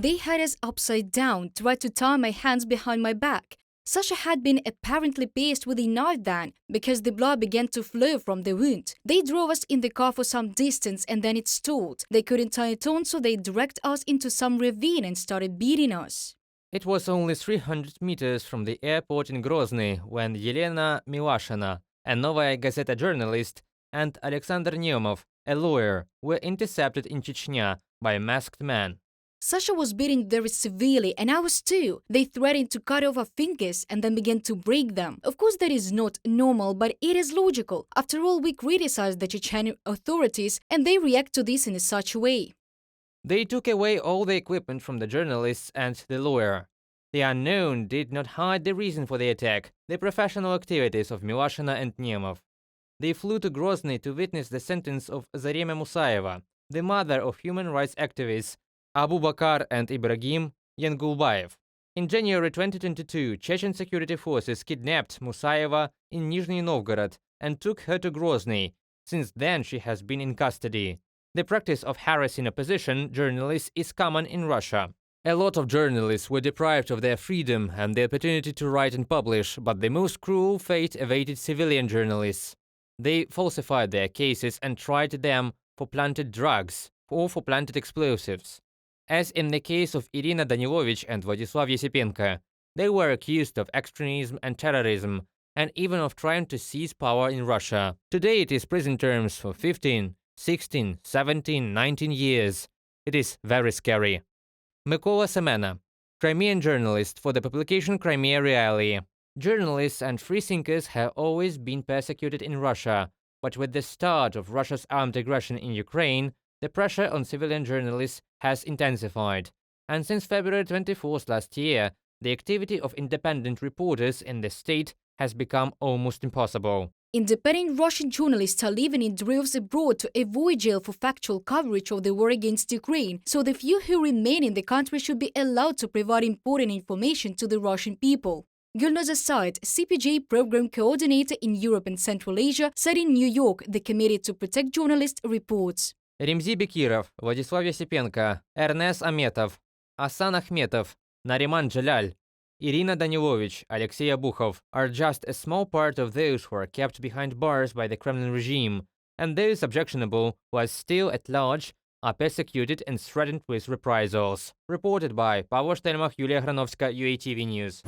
They had us upside down, tried to tie my hands behind my back. Sasha had been apparently pierced with a knife then, because the blood began to flow from the wound. They drove us in the car for some distance and then it stalled. They couldn't tie it on, so they dragged us into some ravine and started beating us. It was only 300 meters from the airport in Grozny when Yelena Milashyna, a Novaya Gazeta journalist, and Alexander Neumov, a lawyer, were intercepted in Chechnya by a masked man. Sasha was beaten very severely, and I was too. They threatened to cut off our fingers and then began to break them. Of course, that is not normal, but it is logical. After all, we criticize the Chechen authorities, and they react to this in such a way. They took away all the equipment from the journalists and the lawyer. The unknown did not hide the reason for the attack, the professional activities of Milashyna and Neumov. They flew to Grozny to witness the sentence of Zarema Musayeva, the mother of human rights activists Abu Bakr and Ibrahim Yangulbayev. In January 2022, Chechen security forces kidnapped Musayeva in Nizhny Novgorod and took her to Grozny. Since then, she has been in custody. The practice of harassing opposition journalists is common in Russia. A lot of journalists were deprived of their freedom and the opportunity to write and publish, but the most cruel fate awaited civilian journalists. They falsified their cases and tried them for planted drugs or for planted explosives. As in the case of Irina Danilovich and Vladislav Yesipenko, they were accused of extremism and terrorism, and even of trying to seize power in Russia. Today it is prison terms for 15, 16, 17, 19 years. It is very scary. Mykola Semena, Crimean journalist for the publication Crimea Reality. Journalists and freethinkers have always been persecuted in Russia, but with the start of Russia's armed aggression in Ukraine, the pressure on civilian journalists has intensified. And since February 24th last year, the activity of independent reporters in the state has become almost impossible. Independent Russian journalists are living in droves abroad to avoid jail for factual coverage of the war against Ukraine, so the few who remain in the country should be allowed to provide important information to the Russian people. Gulnaz Asad, CPJ program coordinator in Europe and Central Asia, said in New York the Committee to Protect Journalists reports. Rimzi Bekirov, Vladislav Yesipenko, Ernest Ametov, Asan Akhmetov, Nariman Jalal, Irina Danilovich, Alexei Abukhov are just a small part of those who are kept behind bars by the Kremlin regime, and those objectionable who are still at large are persecuted and threatened with reprisals. Reported by Pavel Shtelmach, Yulia Granovska, UATV News.